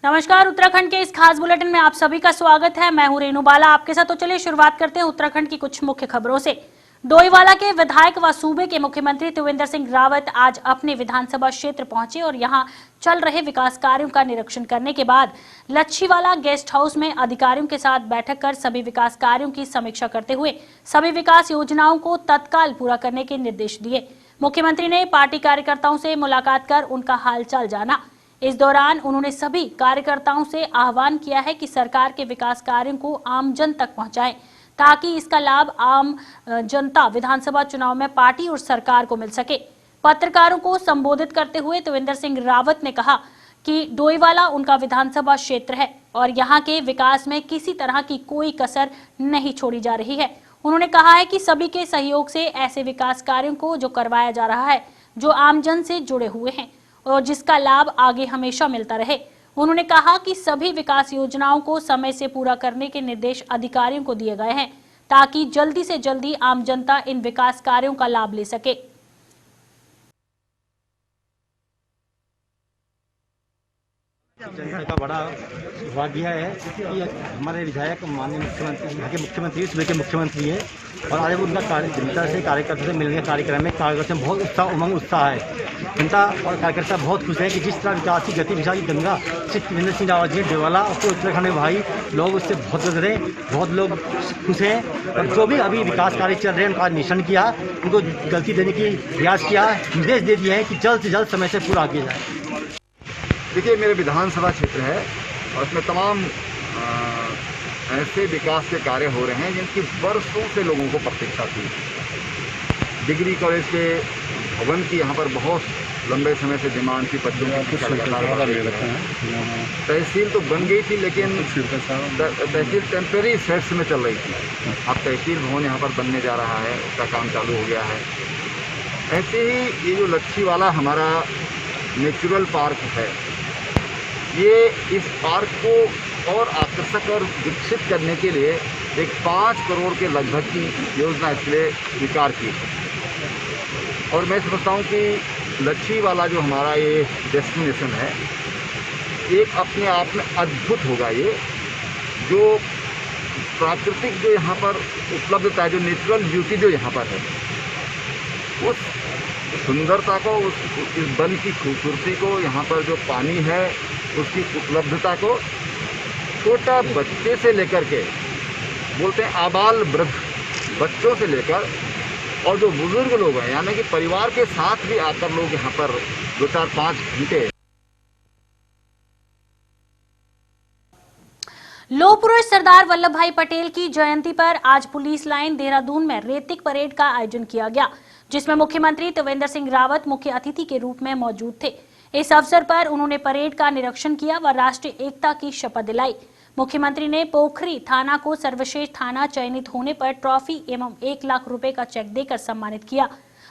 नमस्कार, उत्तराखंड के इस खास बुलेटिन में आप सभी का स्वागत है। मैं हूं रेणु बाला आपके साथ। तो चलिए शुरुआत करते हैं उत्तराखंड की कुछ मुख्य खबरों से। डोईवाला के विधायक व सूबे के मुख्यमंत्री त्रिवेंद्र सिंह रावत आज अपने विधानसभा क्षेत्र पहुंचे और यहां चल रहे विकास कार्यों का निरीक्षण करने के बाद लच्छीवाला गेस्ट हाउस में अधिकारियों के साथ बैठक कर सभी विकास कार्यों की समीक्षा करते हुए सभी विकास योजनाओं को तत्काल पूरा करने के निर्देश दिए। मुख्यमंत्री ने पार्टी कार्यकर्ताओं से मुलाकात कर उनका हालचाल जाना। इस दौरान उन्होंने सभी कार्यकर्ताओं से आह्वान किया है कि सरकार के विकास कार्यों को आम जन तक पहुंचाएं ताकि इसका लाभ आम जनता विधानसभा चुनाव में पार्टी और सरकार को मिल सके। पत्रकारों को संबोधित करते हुए त्रिवेंद्र सिंह रावत ने कहा कि डोईवाला उनका विधानसभा क्षेत्र है और यहाँ के विकास में किसी तरह की कोई कसर नहीं छोड़ी जा रही है। उन्होंने कहा है कि सभी के सहयोग से ऐसे विकास कार्यों को जो करवाया जा रहा है जो आमजन से जुड़े हुए हैं और जिसका लाभ आगे हमेशा मिलता रहे। उन्होंने कहा कि सभी विकास योजनाओं को समय से पूरा करने के निर्देश अधिकारियों को दिए गए हैं ताकि जल्दी से जल्दी आम जनता इन विकास कार्यों का लाभ ले सके। जनता का बड़ा सौभाग्य है कि हमारे विधायक माननीय मुख्यमंत्री, यहाँ के मुख्यमंत्री, सूबे के मुख्यमंत्री है और आज उनका जनता से कार्यकर्ता से मिलने का कार्यक्रम में कार्यकर्ता में बहुत उत्साह, उमंग, उत्साह है। जनता और कार्यकर्ता बहुत खुश है कि जिस तरह विकास की गति विकास की गंगा श्री त्रिवेंद्र सिंह रावत जी डोईवाला और उत्तराखंड में भाई लोग उससे बहुत गुजरे, बहुत लोग खुश हैं और जो भी अभी विकास कार्य चल रहे हैं उनका निरीक्षण किया, उनको गलती देने की प्रयास किया, निर्देश दे दिए हैं कि जल्द से जल्द समय से पूरा किया जाए। देखिए, मेरे विधानसभा क्षेत्र है और उसमें तमाम ऐसे विकास के कार्य हो रहे हैं जिनकी वर्षों से लोगों को प्रतीक्षा थी। डिग्री कॉलेज के भवन की यहाँ पर बहुत लंबे समय से डिमांड थी। बच्चों की तहसील तो बन गई थी लेकिन तहसील टेम्परेरी सेट्स में चल रही थी। अब तहसील भवन यहाँ पर बनने जा रहा है, उसका काम चालू हो गया है। ऐसे ही ये जो लच्छीवाला हमारा नेचुरल पार्क है, ये इस पार्क को और आकर्षक और विकसित करने के लिए एक 5 करोड़ के लगभग की योजना इसलिए स्वीकार की है। और मैं समझता हूँ कि लच्छीवाला जो हमारा ये डेस्टिनेशन है एक अपने आप में अद्भुत होगा। ये जो प्राकृतिक जो यहाँ पर उपलब्धता है, जो नेचुरल ब्यूटी जो यहाँ पर है, उस सुंदरता को, इस वन की खूबसूरती को, यहाँ पर जो पानी है उसकी उपलब्धता को छोटा बच्चे से लेकर के, बोलते हैं आबाल वृद्ध, बच्चों से लेकर और जो बुजुर्ग लोग हैं यानी कि परिवार के साथ भी आकर लोग यहाँ पर 2-4-5 घंटे। लौह पुरुष सरदार वल्लभ भाई पटेल की जयंती पर आज पुलिस लाइन देहरादून में रेतिक परेड का आयोजन किया गया, जिसमें मुख्यमंत्री त्रिवेंद्र सिंह रावत मुख्य अतिथि के रूप में मौजूद थे। इस अवसर पर उन्होंने परेड का निरीक्षण किया व राष्ट्रीय एकता की शपथ दिलाई। मुख्यमंत्री ने पोखरी थाना को सर्वश्रेष्ठ थाना चयनित होने पर ट्रॉफी एवं 1 लाख रुपए का चेक देकर सम्मानित किया।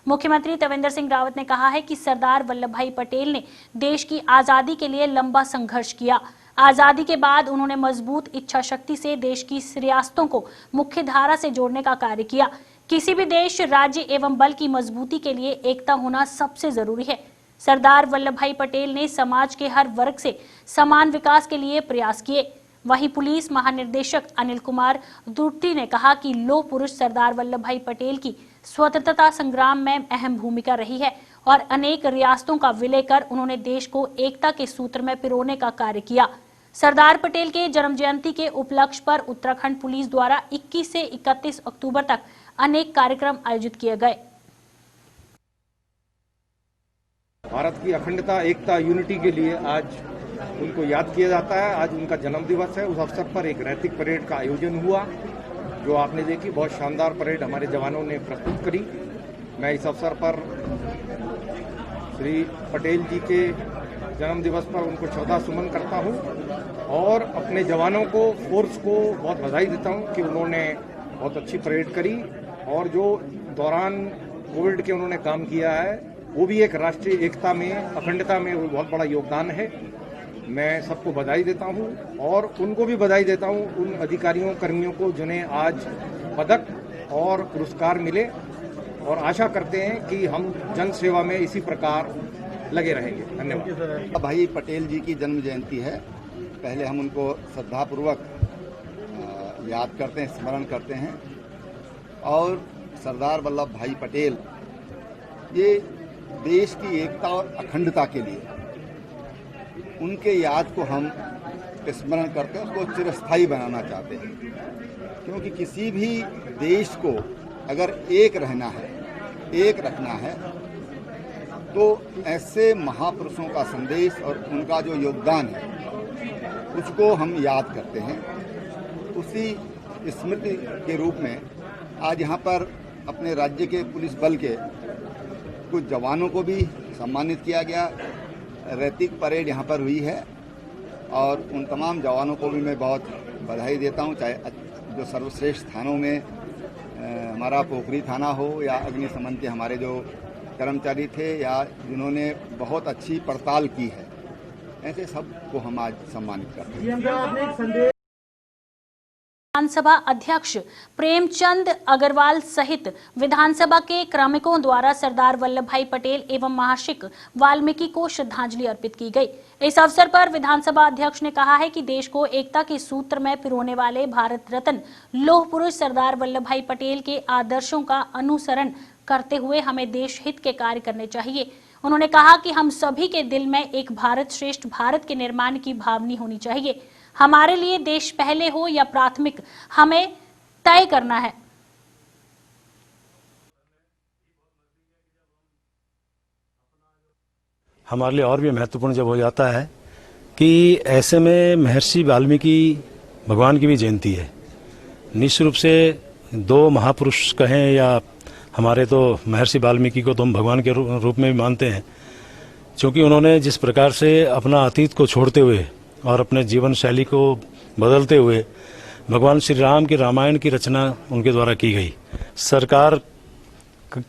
मुख्यमंत्री त्रिवेंद्र सिंह रावत ने कहा है कि सरदार वल्लभ भाई पटेल ने देश की आजादी के लिए लंबा संघर्ष किया। आजादी के बाद उन्होंने मजबूत इच्छा शक्ति से देश की रियासतों को मुख्य धारा से जोड़ने का कार्य किया। किसी भी देश, राज्य एवं बल की मजबूती के लिए एकता होना सबसे जरूरी है। सरदार वल्लभ भाई पटेल ने समाज के हर वर्ग से समान विकास के लिए प्रयास किए। वहीं पुलिस महानिदेशक अनिल कुमार दुर्ती ने कहा कि लौह पुरुष सरदार वल्लभ भाई पटेल की स्वतंत्रता संग्राम में अहम भूमिका रही है और अनेक रियासतों का विलय कर उन्होंने देश को एकता के सूत्र में पिरोने का कार्य किया। सरदार पटेल के जन्म जयंती के उपलक्ष्य पर उत्तराखंड पुलिस द्वारा 21 से 31 अक्टूबर तक अनेक कार्यक्रम आयोजित किए गए। भारत की अखंडता, एकता, यूनिटी के लिए आज उनको याद किया जाता है। आज उनका जन्म दिवस है। उस अवसर पर एक रैतिक परेड का आयोजन हुआ जो आपने देखी। बहुत शानदार परेड हमारे जवानों ने प्रस्तुत करी। मैं इस अवसर पर श्री पटेल जी के जन्म दिवस पर उनको श्रद्धा सुमन करता हूं और अपने जवानों को, फोर्स को बहुत बधाई देता हूं कि उन्होंने बहुत अच्छी परेड करी और जो दौरान कोविड के उन्होंने काम किया है वो भी एक राष्ट्रीय एकता में, अखंडता में वो बहुत बड़ा योगदान है। मैं सबको बधाई देता हूं और उनको भी बधाई देता हूं, उन अधिकारियों कर्मियों को जिन्हें आज पदक और पुरस्कार मिले, और आशा करते हैं कि हम जन सेवा में इसी प्रकार लगे रहेंगे। धन्यवाद। भाई पटेल जी की जन्म जयंती है पहले हम उनको श्रद्धापूर्वक याद करते हैं, स्मरण करते हैं। और सरदार वल्लभ भाई पटेल ये देश की एकता और अखंडता के लिए उनके याद को हम स्मरण करते हैं, उसको चिरस्थायी बनाना चाहते हैं। क्योंकि किसी भी देश को अगर एक रहना है, एक रखना है, तो ऐसे महापुरुषों का संदेश और उनका जो योगदान है उसको हम याद करते हैं। उसी स्मृति के रूप में आज यहाँ पर अपने राज्य के पुलिस बल के कुछ जवानों को भी सम्मानित किया गया। रैतिक परेड यहाँ पर हुई है और उन तमाम जवानों को भी मैं बहुत बधाई देता हूँ, चाहे जो सर्वश्रेष्ठ थानों में हमारा पोखरी थाना हो या अग्निशमन के हमारे जो कर्मचारी थे या जिन्होंने बहुत अच्छी पड़ताल की है, ऐसे सबको हम आज सम्मानित करते हैं। विधानसभा अध्यक्ष प्रेमचंद अग्रवाल सहित विधानसभा के क्रमिकों द्वारा सरदार वल्लभ भाई पटेल एवं महर्षि वाल्मीकि को श्रद्धांजलि अर्पित की गई। इस अवसर पर विधानसभा अध्यक्ष ने कहा है कि देश को एकता के सूत्र में पिरोने वाले भारत रत्न लौह पुरुष सरदार वल्लभ भाई पटेल के आदर्शों का अनुसरण करते हुए हमें देश हित के कार्य करने चाहिए। उन्होंने कहा कि हम सभी के दिल में एक भारत श्रेष्ठ भारत के निर्माण की भावना होनी चाहिए। हमारे लिए देश पहले हो या प्राथमिक, हमें तय करना है। हमारे लिए और भी महत्वपूर्ण जब हो जाता है कि ऐसे में महर्षि वाल्मीकि भगवान की भी जयंती है। निश्चित रूप से दो महापुरुष कहें या हमारे तो महर्षि वाल्मीकि को तो हम भगवान के रूप में भी मानते हैं, क्योंकि उन्होंने जिस प्रकार से अपना अतीत को छोड़ते हुए और अपने जीवन शैली को बदलते हुए भगवान श्री राम की रामायण की रचना उनके द्वारा की गई।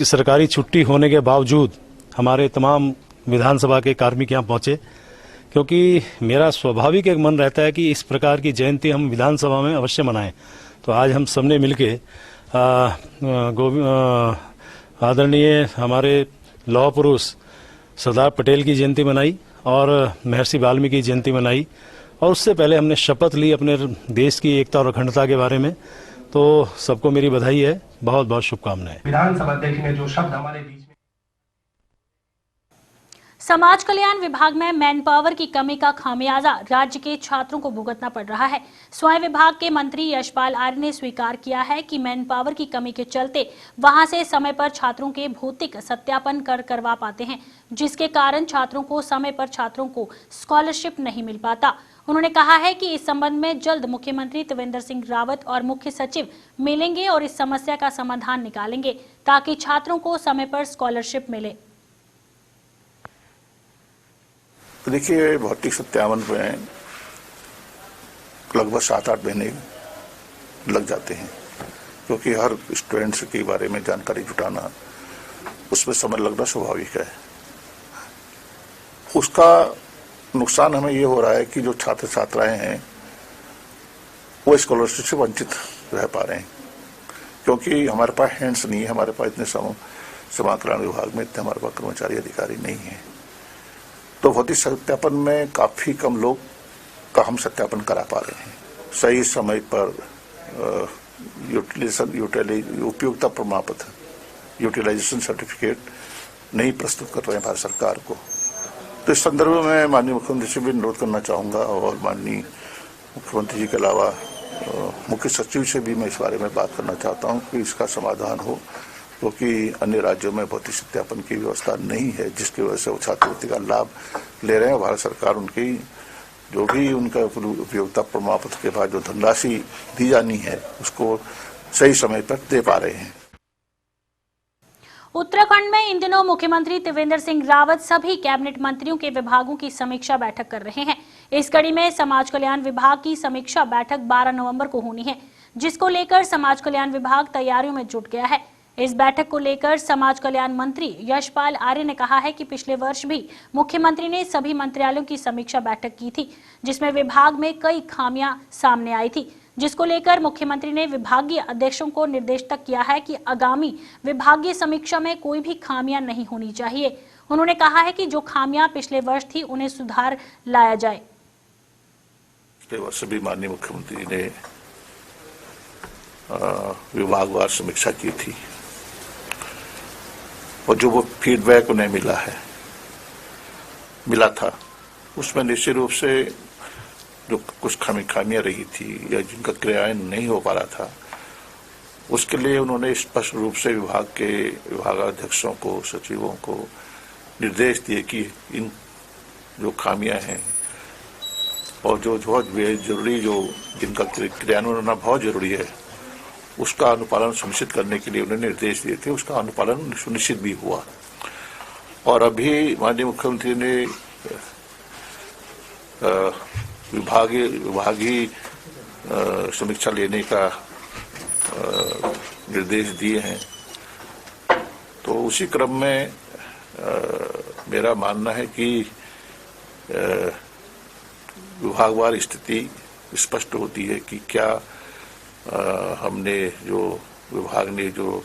सरकारी छुट्टी होने के बावजूद हमारे तमाम विधानसभा के कार्मिक यहाँ पहुँचे, क्योंकि मेरा स्वाभाविक एक मन रहता है कि इस प्रकार की जयंती हम विधानसभा में अवश्य मनाएं। तो आज हम सबने मिलके आदरणीय हमारे लौह पुरुष सरदार पटेल की जयंती मनाई और महर्षि वाल्मीकि की जयंती मनाई, और उससे पहले हमने शपथ ली अपने देश की एकता और अखंडता के बारे में। तो सबको मेरी बधाई है, बहुत बहुत शुभकामनाएं। विधानसभा अध्यक्ष ने जो शब्द हमारे बीच में समाज कल्याण विभाग में मैन पावर की कमी का खामियाजा राज्य के छात्रों को भुगतना पड़ रहा है। स्वयं विभाग के मंत्री यशपाल आर्य ने स्वीकार किया है कि मैन पावर की कमी के चलते वहां से समय पर छात्रों के भौतिक सत्यापन करवा पाते हैं, जिसके कारण छात्रों को समय पर छात्रों को स्कॉलरशिप नहीं मिल पाता। उन्होंने कहा है कि इस संबंध में जल्द मुख्यमंत्री त्रिवेंद्र सिंह रावत और मुख्य सचिव मिलेंगे और इस समस्या का समाधान निकालेंगे ताकि छात्रों को समय पर स्कॉलरशिप मिले। तो देखिए, भौतिक सत्यापन में लगभग 7-8 महीने लग जाते हैं, क्योंकि हर स्टूडेंट्स के बारे में जानकारी जुटाना, उसमें समय लगना स्वाभाविक है। उसका नुकसान हमें ये हो रहा है कि जो छात्र छात्राएं हैं वो स्कॉलरशिप से वंचित रह पा रहे हैं, क्योंकि हमारे पास हैंड्स नहीं है, हमारे पास इतने समाज कल्याण विभाग में इतने हमारे पास कर्मचारी अधिकारी नहीं है। तो भौतिक सत्यापन में काफी कम लोग का हम सत्यापन करा पा रहे हैं। सही समय पर उपयोगिता प्रमाण पत्र यूटिलाइजेशन सर्टिफिकेट नहीं प्रस्तुत कर रहे हैं भारत सरकार को। तो इस संदर्भ में माननीय मुख्यमंत्री से भी अनुरोध करना चाहूंगा और माननीय मुख्यमंत्री जी के अलावा मुख्य सचिव से भी मैं इस बारे में बात करना चाहता हूं कि इसका समाधान हो, क्योंकि अन्य राज्यों में भौतिक सत्यापन की व्यवस्था नहीं है, जिसकी वजह से वो छात्रवृत्ति का लाभ ले रहे हैं। भारत सरकार उनकी जो भी उनका उपयोगिता प्रमाण पत्र के बाद जो धनराशि दी जानी है उसको सही समय पर दे पा रहे हैं। उत्तराखंड में इन दिनों मुख्यमंत्री त्रिवेंद्र सिंह रावत सभी कैबिनेट मंत्रियों के विभागों की समीक्षा बैठक कर रहे हैं। इस कड़ी में समाज कल्याण विभाग की समीक्षा बैठक 12 नवंबर को होनी है, जिसको लेकर समाज कल्याण विभाग तैयारियों में जुट गया है। इस बैठक को लेकर समाज कल्याण मंत्री यशपाल आर्य ने कहा है कि पिछले वर्ष भी मुख्यमंत्री ने सभी मंत्रालयों की समीक्षा बैठक की थी, जिसमें विभाग में कई खामियां सामने आई थी, जिसको लेकर मुख्यमंत्री ने विभागीय अध्यक्षों को निर्देश तक किया है कि आगामी विभागीय समीक्षा में कोई भी खामियां नहीं होनी चाहिए। उन्होंने कहा है कि जो खामियां पिछले वर्ष थी उन्हें सुधार लाया जाए। पिछले वर्ष भी माननीय मुख्यमंत्री ने विभागवार समीक्षा की थी और जो वो फीडबैक उन्हें मिला था उसमें निश्चित रूप से जो कुछ खामियां रही थी या जिनका क्रियान्वयन नहीं हो पा रहा था, उसके लिए उन्होंने स्पष्ट रूप से विभाग के विभागाध्यक्षों को, सचिवों को निर्देश दिए कि इन जो खामियां हैं और जो बहुत जरूरी, जो जिनका क्रियान्वयन होना बहुत जरूरी है, उसका अनुपालन सुनिश्चित करने के लिए उन्होंने निर्देश दिए थे। उसका अनुपालन सुनिश्चित भी हुआ और अभी माननीय मुख्यमंत्री ने विभागीय समीक्षा लेने का निर्देश दिए हैं। तो उसी क्रम में मेरा मानना है कि विभागवार स्थिति स्पष्ट होती है कि क्या हमने जो विभाग ने जो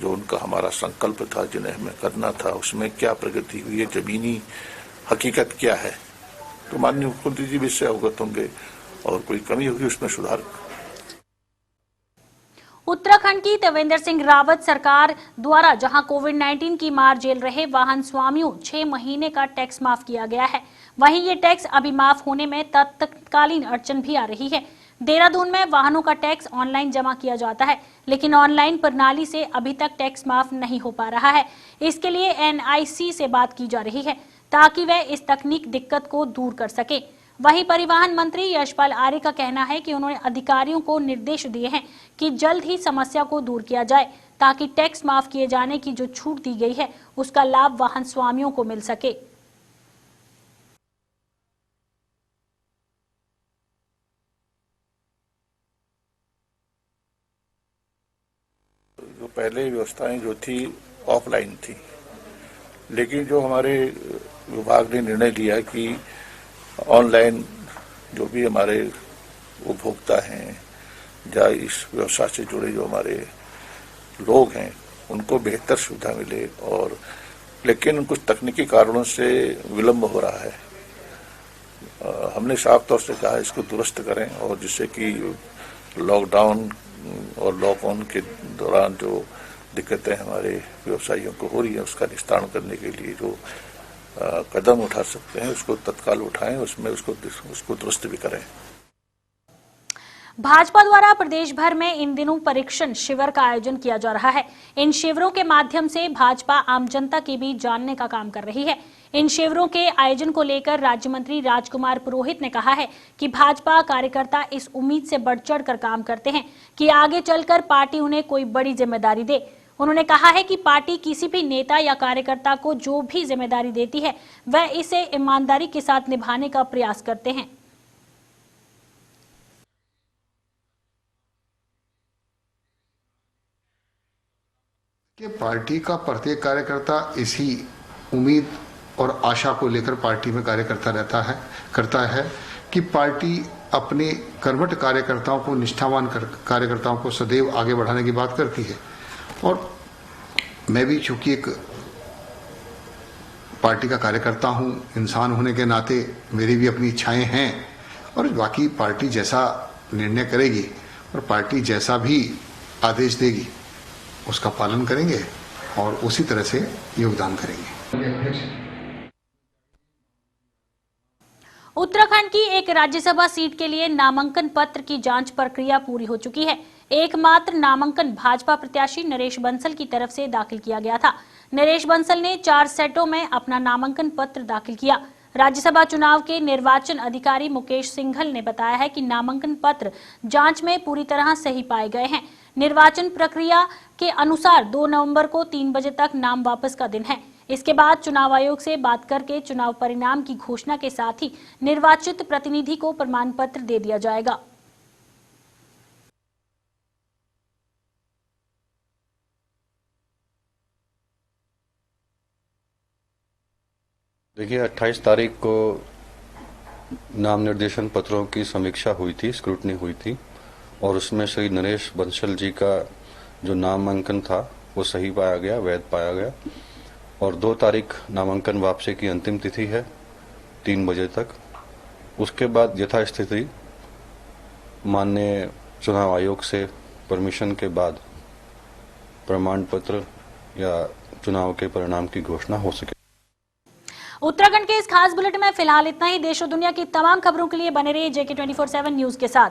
उनका हमारा संकल्प था, जिन्हें हमें करना था, उसमें क्या प्रगति हुई है, जमीनी हकीकत क्या है। तो माननीय मुख्यमंत्री जी भी इससे अवगत होंगे और कोई कमी होगी उसमें सुधार। उत्तराखंड की त्रिवेंद्र सिंह रावत सरकार द्वारा जहां कोविड-19 की मार झेल रहे वाहन स्वामियों 6 महीने का टैक्स माफ किया गया है, वहीं ये टैक्स अभी माफ होने में तत्कालीन अड़चन भी आ रही है। देहरादून में वाहनों का टैक्स ऑनलाइन जमा किया जाता है, लेकिन ऑनलाइन प्रणाली से अभी तक टैक्स माफ नहीं हो पा रहा है। इसके लिए NIC से बात की जा रही है ताकि वह इस तकनीक दिक्कत को दूर कर सके। वहीं परिवहन मंत्री यशपाल आर्य का कहना है कि उन्होंने अधिकारियों को निर्देश दिए हैं कि जल्द ही समस्या को दूर किया जाए ताकि टैक्स माफ किए जाने की जो छूट दी गई है उसका लाभ वाहन स्वामियों को मिल सके। जो पहले व्यवस्थाएं जो थी ऑफलाइन थी, लेकिन जो हमारे विभाग ने निर्णय लिया कि ऑनलाइन जो भी हमारे उपभोक्ता हैं या इस व्यवसाय से जुड़े जो हमारे लोग हैं उनको बेहतर सुविधा मिले, और लेकिन कुछ तकनीकी कारणों से विलंब हो रहा है। हमने साफ तौर से कहा इसको दुरुस्त करें और जिससे कि लॉकडाउन और लॉक ऑन के दौरान जो दिक्कतें हमारे व्यवसायियों को हो रही है उसका निस्तारण करने के लिए जो कदम उठा सकते हैं उसको तत्काल उठाएं, उसमें उसको दुरुस्त भी करें। भाजपा द्वारा प्रदेश भर में इन दिनों परीक्षण शिविर का आयोजन किया जा रहा है। इन शिविरों के माध्यम से भाजपा आम जनता के बीच जानने का काम कर रही है। इन शिविरों के आयोजन को लेकर राज्य मंत्री राजकुमार पुरोहित ने कहा है कि भाजपा कार्यकर्ता इस उम्मीद से बढ़ चढ़ कर काम करते हैं कि आगे चलकर पार्टी उन्हें कोई बड़ी जिम्मेदारी दे। उन्होंने कहा है कि पार्टी किसी भी नेता या कार्यकर्ता को जो भी जिम्मेदारी देती है वह इसे ईमानदारी के साथ निभाने का प्रयास करते हैं। कि पार्टी का प्रत्येक कार्यकर्ता इसी उम्मीद और आशा को लेकर पार्टी में करता है कि पार्टी अपने कर्मठ कार्यकर्ताओं को, निष्ठावान कार्यकर्ताओं को सदैव आगे बढ़ाने की बात करती है। और मैं भी चूंकि एक पार्टी का कार्यकर्ता हूं, इंसान होने के नाते मेरी भी अपनी इच्छाएं हैं और बाकी पार्टी जैसा निर्णय करेगी और पार्टी जैसा भी आदेश देगी उसका पालन करेंगे और उसी तरह से योगदान करेंगे। उत्तराखंड की एक राज्यसभा सीट के लिए नामांकन पत्र की जांच प्रक्रिया पूरी हो चुकी है। एकमात्र नामांकन भाजपा प्रत्याशी नरेश बंसल की तरफ से दाखिल किया गया था। नरेश बंसल ने 4 सेटों में अपना नामांकन पत्र दाखिल किया। राज्यसभा चुनाव के निर्वाचन अधिकारी मुकेश सिंघल ने बताया है कि नामांकन पत्र जांच में पूरी तरह सही पाए गए हैं। निर्वाचन प्रक्रिया के अनुसार 2 नवंबर को 3 बजे तक नाम वापस का दिन है। इसके बाद चुनाव आयोग से बात करके चुनाव परिणाम की घोषणा के साथ ही निर्वाचित प्रतिनिधि को प्रमाण पत्र दे दिया जाएगा। देखिए 28 तारीख को नाम निर्देशन पत्रों की समीक्षा हुई थी, स्क्रूटनी हुई थी और उसमें श्री नरेश बंसल जी का जो नामांकन था वो सही पाया गया, वैध पाया गया। और 2 तारीख नामांकन वापसी की अंतिम तिथि है 3 बजे तक। उसके बाद यथास्थिति माननीय चुनाव आयोग से परमिशन के बाद प्रमाण पत्र या चुनाव के परिणाम की घोषणा हो सके। उत्तराखंड के इस खास बुलेटिन में फिलहाल इतना ही। देश और दुनिया की तमाम खबरों के लिए बने रहिए JK 24/7 न्यूज के साथ।